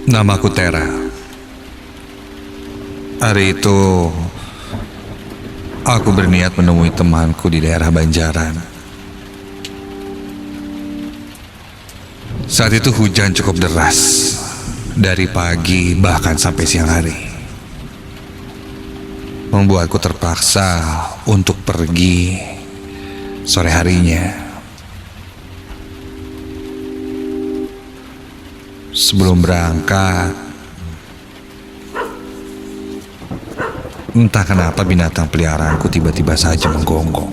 Namaku Tera. Hari itu aku berniat menemui temanku di daerah Banjaran. Saat itu hujan cukup deras, dari pagi bahkan sampai siang hari, membuatku terpaksa untuk pergi sore harinya. Sebelum berangkat, entah kenapa binatang peliharaanku tiba-tiba saja menggonggong,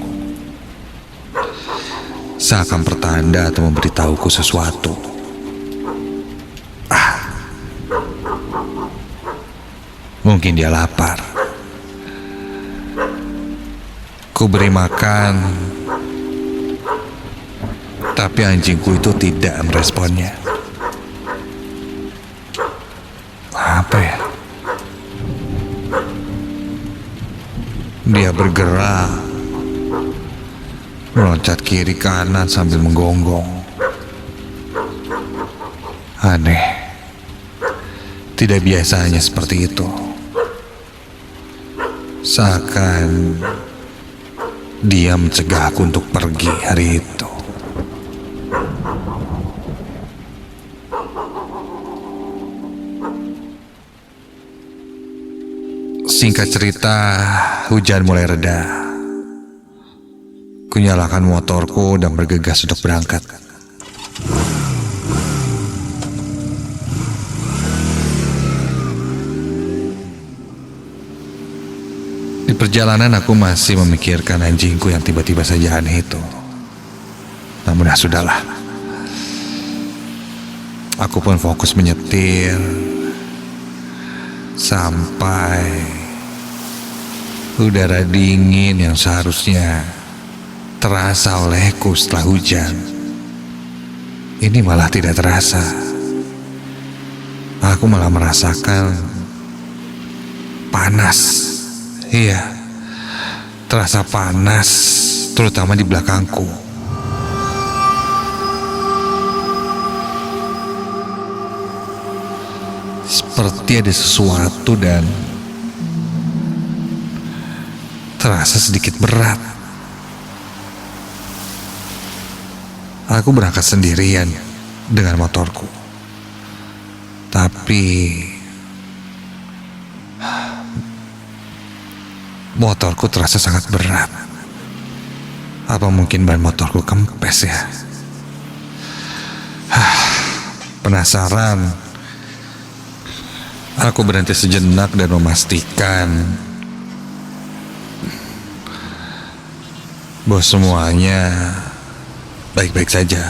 seakan pertanda atau memberitahuku sesuatu. Mungkin dia lapar. Ku beri makan, tapi anjingku itu tidak meresponnya. Apa ya? Dia bergerak, meloncat kiri kanan sambil menggonggong. Aneh, tidak biasanya seperti itu. Seakan dia mencegahku untuk pergi hari itu. Singkat cerita, hujan mulai reda. Kunyalakan motorku dan bergegas untuk berangkat. Di perjalanan aku masih memikirkan anjingku yang tiba-tiba saja aneh itu. Namun ya sudahlah. Aku pun fokus menyetir sampai udara dingin yang seharusnya terasa olehku setelah hujan, ini malah tidak terasa. Aku malah merasakan panas. Iya, terasa panas, terutama di belakangku. Seperti ada sesuatu dan terasa sedikit berat. Aku berangkat sendirian dengan motorku. Tapi motorku terasa sangat berat. Apa mungkin ban motorku kempes ya? Penasaran, aku berhenti sejenak dan memastikan bahwa semuanya baik-baik saja.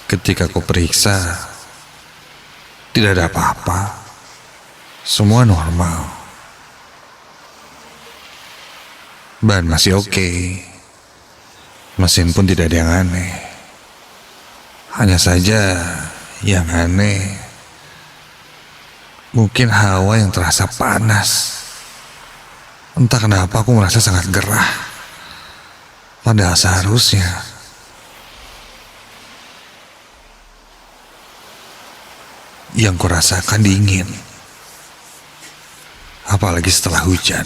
Ketika aku periksa, tidak ada apa-apa. Semua normal. Ban masih oke. Mesin pun tidak ada yang aneh. Hanya saja yang aneh, mungkin hawa yang terasa panas. Entah kenapa aku merasa sangat gerah. Padahal seharusnya yang kurasakan dingin. Apalagi setelah hujan.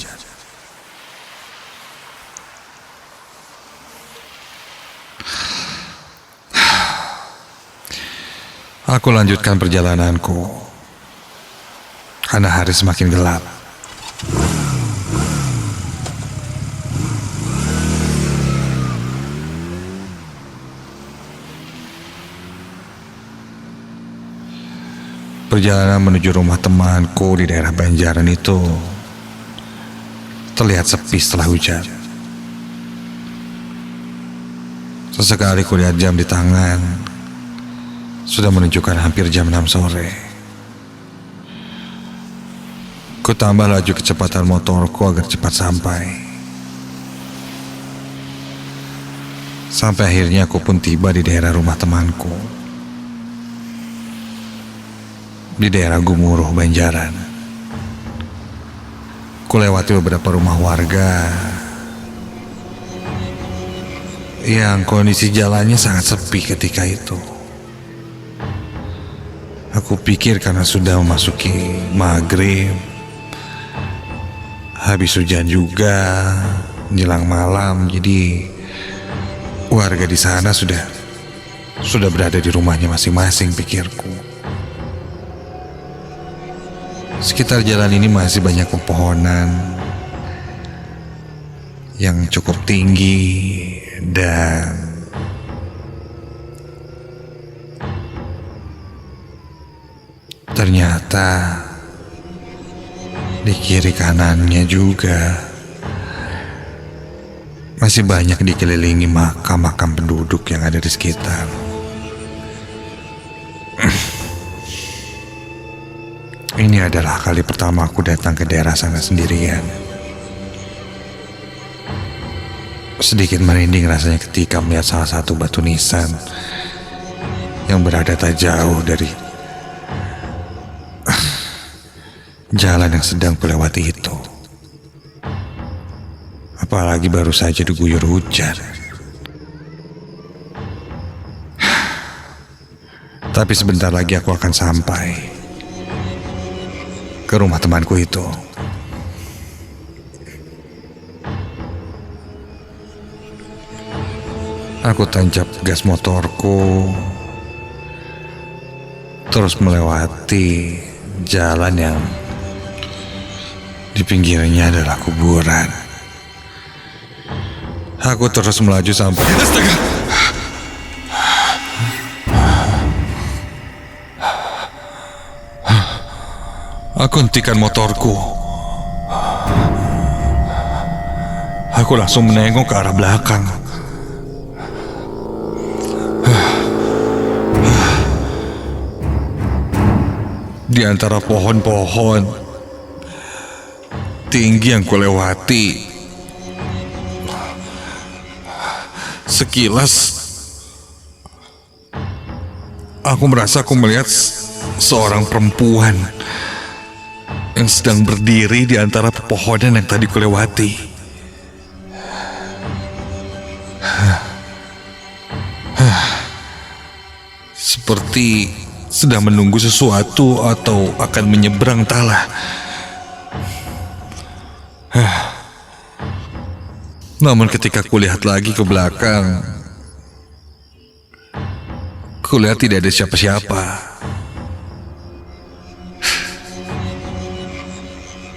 Aku lanjutkan perjalananku karena hari semakin gelap. Perjalanan menuju rumah temanku di daerah Banjaran itu terlihat sepi setelah hujan. Sesekali kulihat jam di tangan, sudah menunjukkan hampir jam 6 sore. Ku tambah laju kecepatan motorku agar cepat sampai. Sampai akhirnya aku pun tiba di daerah rumah temanku, di daerah Gumuruh, Banjaran. Ku lewati beberapa rumah warga yang kondisi jalannya sangat sepi ketika itu. Aku pikir karena sudah memasuki maghrib, habis hujan juga, menjelang malam, jadi warga di sana sudah berada di rumahnya masing-masing, pikirku. Sekitar jalan ini masih banyak pepohonan yang cukup tinggi dan ternyata di kiri kanannya juga masih banyak dikelilingi makam-makam penduduk yang ada di sekitar. Ini adalah kali pertama aku datang ke daerah sana sendirian. Sedikit merinding rasanya ketika melihat salah satu batu nisan yang berada tak jauh dari jalan yang sedang kulewati itu. Apalagi baru saja diguyur hujan. Tapi sebentar lagi aku akan sampai ke rumah temanku itu. Aku tancap gas motorku, terus melewati jalan yang di pinggirnya adalah kuburan. Aku terus melaju sampai... Astaga! Aku hentikan motorku. Aku langsung menengok ke arah belakang. Di antara pohon-pohon tinggi yang kulewati, sekilas aku merasa aku melihat seorang perempuan yang sedang berdiri di antara pepohonan yang tadi kulewati. Seperti sedang menunggu sesuatu atau akan menyeberang, entahlah. Namun ketika kulihat lagi ke belakang, kulihat tidak ada siapa-siapa.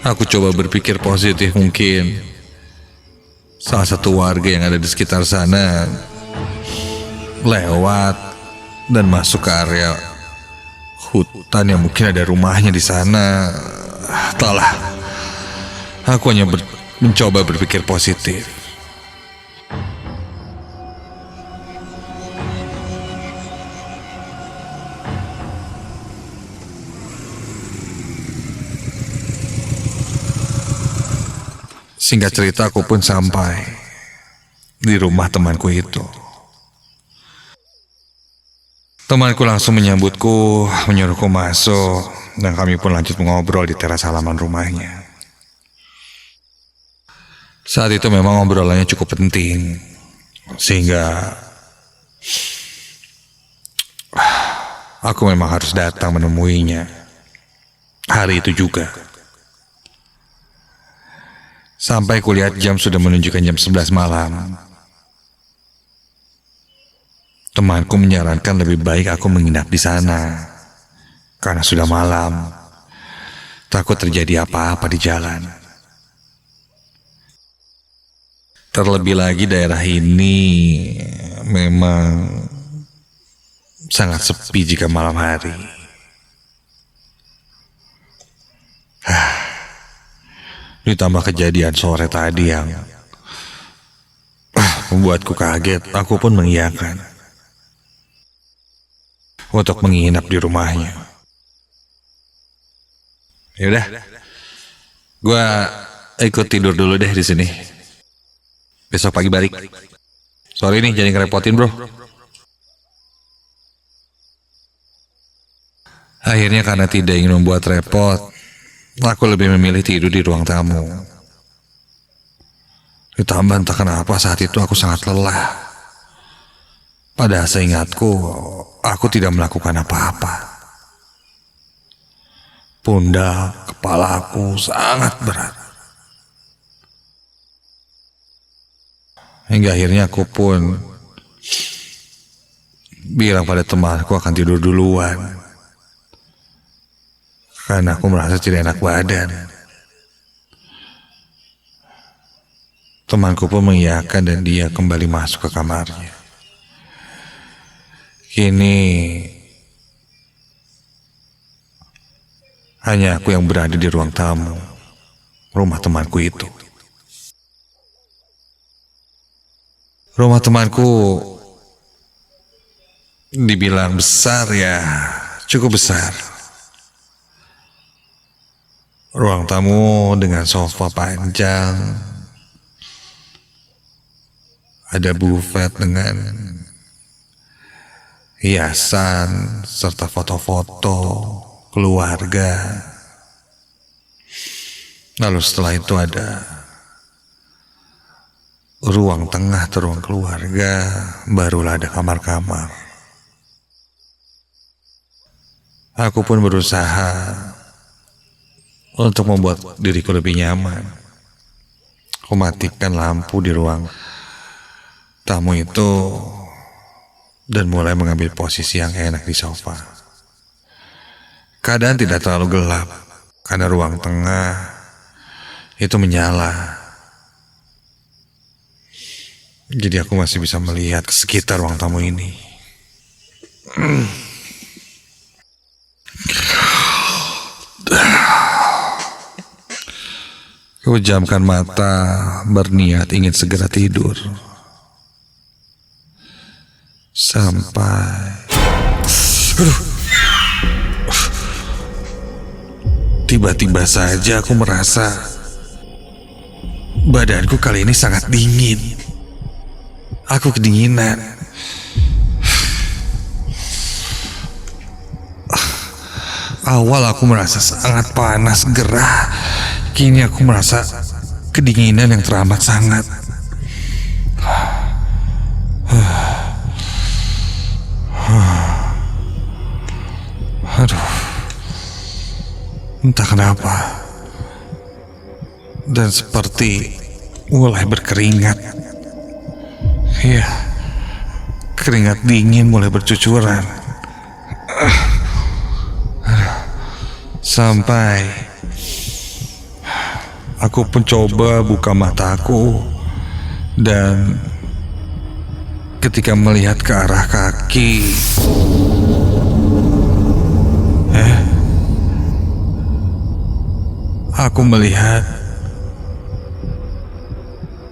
Aku coba berpikir positif, mungkin salah satu warga yang ada di sekitar sana lewat dan masuk ke area hutan yang mungkin ada rumahnya di sana. Entahlah. Aku hanya mencoba berpikir positif. Singkat cerita, aku pun sampai di rumah temanku itu. Temanku langsung menyambutku, menyuruhku masuk, dan kami pun lanjut mengobrol di teras halaman rumahnya. Saat itu memang obrolannya cukup penting, sehingga aku memang harus datang menemuinya hari itu juga. Sampai kulihat jam sudah menunjukkan jam 11 malam. Temanku menyarankan lebih baik aku menginap di sana karena sudah malam. Takut terjadi apa-apa di jalan. Terlebih lagi daerah ini memang sangat sepi jika malam hari. Ditambah kejadian sore tadi yang membuatku kaget, aku pun mengiyakan untuk menginap di rumahnya. Yaudah, gue ikut tidur dulu deh di sini. Besok pagi balik. Sorry nih, jangan ngerepotin bro. Akhirnya karena tidak ingin membuat repot, aku lebih memilih tidur di ruang tamu. Ditambah entah kenapa saat itu aku sangat lelah. Padahal seingatku, aku tidak melakukan apa-apa. Pundak kepalaku sangat berat. Hingga akhirnya aku pun bilang pada temanku akan tidur duluan. Karena aku merasa tidak enak badan. Temanku pun mengiyakan dan dia kembali masuk ke kamarnya. Kini hanya aku yang berada di ruang tamu rumah temanku itu. Rumah temanku dibilang besar ya, cukup besar. Ruang tamu dengan sofa panjang, ada buffet dengan hiasan serta foto-foto keluarga. Lalu setelah itu ada ruang tengah atau ruang keluarga, barulah ada kamar-kamar. Aku pun berusaha untuk membuat diriku lebih nyaman. Aku matikan lampu di ruang tamu itu dan mulai mengambil posisi yang enak di sofa. Keadaan tidak terlalu gelap karena ruang tengah itu menyala. Jadi aku masih bisa melihat ke sekitar ruang tamu ini. Aku pejamkan mata, berniat ingin segera tidur. Sampai tiba-tiba saja aku merasa badanku kali ini sangat dingin. Aku kedinginan. Awal aku merasa sangat panas, gerah. Kini aku merasa kedinginan yang teramat sangat. Aduh, entah kenapa, dan seperti mulai berkeringat. Ya, keringat dingin mulai bercucuran. Sampai aku pun coba buka mataku, dan ketika melihat ke arah kaki, aku melihat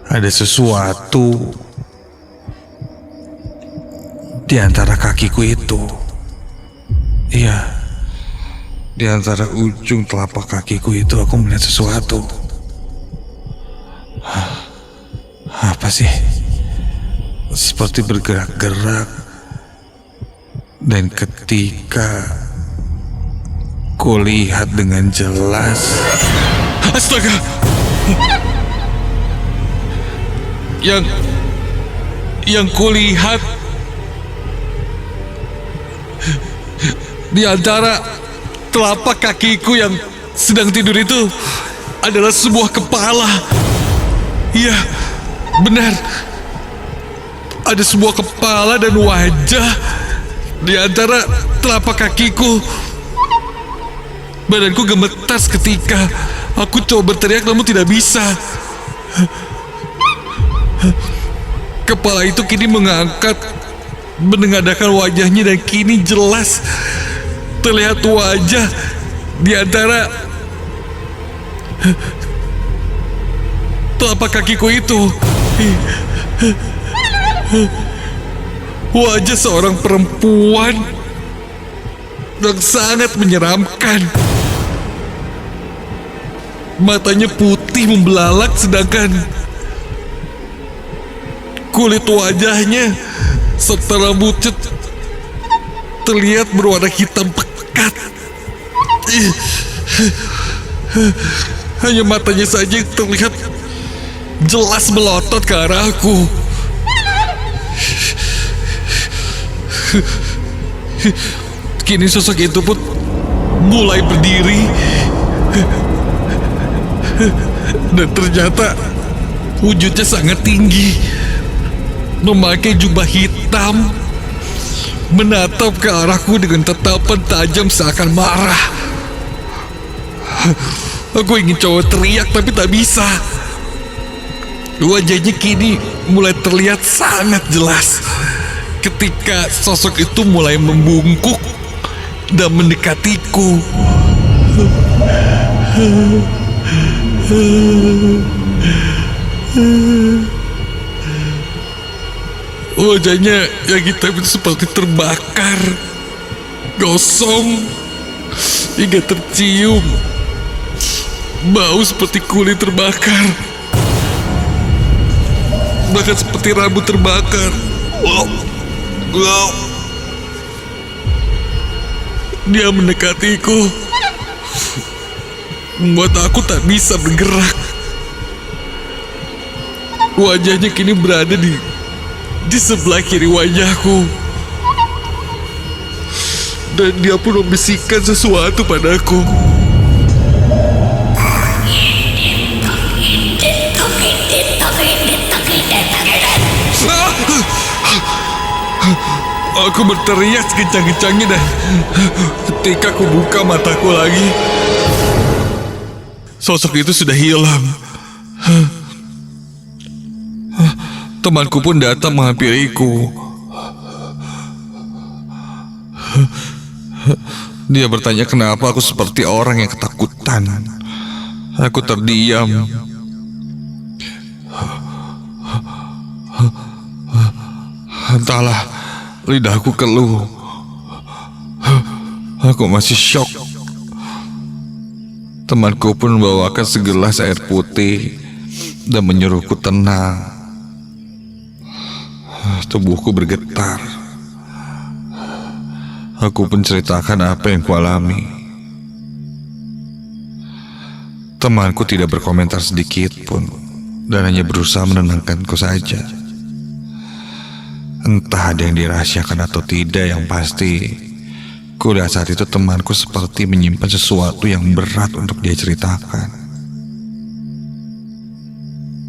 ada sesuatu di antara kakiku itu. Iya, di antara ujung telapak kakiku itu aku melihat sesuatu. Apa sih? Seperti bergerak-gerak. Dan ketika kulihat dengan jelas, astaga! Yang kulihat di antara telapak kakiku yang sedang tidur itu adalah sebuah kepala. Iya, benar. Ada sebuah kepala dan wajah di antara telapak kakiku. Badanku gemetar ketika aku coba berteriak namun tidak bisa. Kepala itu kini menengadahkan wajahnya, dan kini jelas terlihat wajah di antara telapak kakiku itu. Wajah seorang perempuan yang sangat menyeramkan. Matanya putih membelalak, sedangkan kulit wajahnya serta rambutnya terlihat berwarna hitam pekat. Hanya matanya saja yang terlihat jelas melotot ke arahku. Kini sosok itu pun mulai berdiri. Dan ternyata wujudnya sangat tinggi, memakai jubah hitam, menatap ke arahku dengan tatapan tajam seakan marah. Aku ingin coba teriak tapi tak bisa. Wajahnya kini mulai terlihat sangat jelas ketika sosok itu mulai membungkuk dan mendekatiku. Wajahnya yang hitam itu seperti terbakar, gosong, hingga tercium bau seperti kulit terbakar, bahkan seperti rambut terbakar. Dia mendekatiku, membuat aku tak bisa bergerak. Wajahnya kini berada di sebelah kiri wajahku, dan dia pun membisikkan sesuatu padaku. Aku berteriak sekencang-kencangnya, dan ketika aku buka mataku lagi, sosok itu sudah hilang. Temanku pun datang menghampiriku. Dia bertanya kenapa aku seperti orang yang ketakutan. Aku terdiam. Entahlah, lidahku keluh. Aku masih syok. Temanku pun membawakan segelas air putih dan menyuruhku tenang. Tubuhku bergetar. Aku pun ceritakan apa yang kualami. Temanku tidak berkomentar sedikit pun, dan hanya berusaha menenangkanku saja. Entah ada yang dirahasiakan atau tidak, yang pasti kulihat saat itu temanku seperti menyimpan sesuatu yang berat untuk dia ceritakan.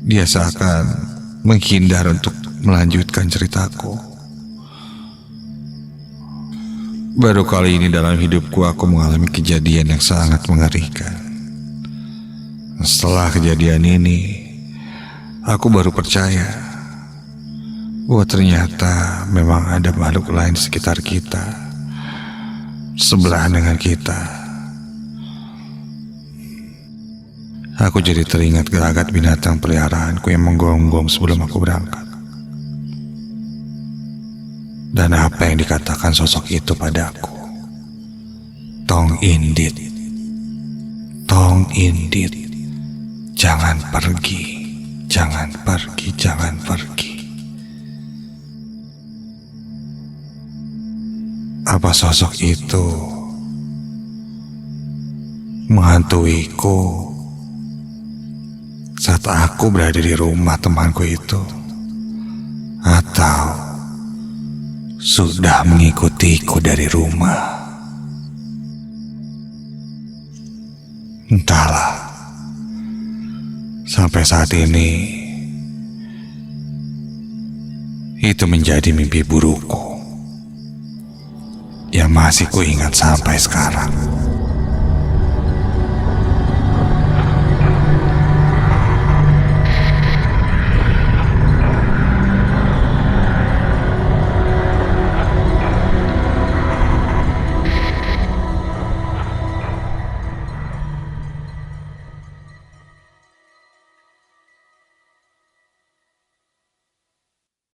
Dia seakan menghindar untuk melanjutkan ceritaku. Baru kali ini dalam hidupku aku mengalami kejadian yang sangat mengerikan. Setelah kejadian ini, aku baru percaya bahwa ternyata memang ada makhluk lain di sekitar kita, sebelahan dengan kita. Aku jadi teringat gelagat binatang peliharaanku yang menggonggong sebelum aku berangkat. Dan apa yang dikatakan sosok itu padaku. Tong Indit, Tong Indit, jangan pergi, jangan pergi, jangan pergi. Apa sosok itu menghantuiku saat aku berada di rumah temanku itu, atau sudah mengikutiku dari rumah? Entahlah. Sampai saat ini itu menjadi mimpi burukku yang masih kuingat sampai sekarang.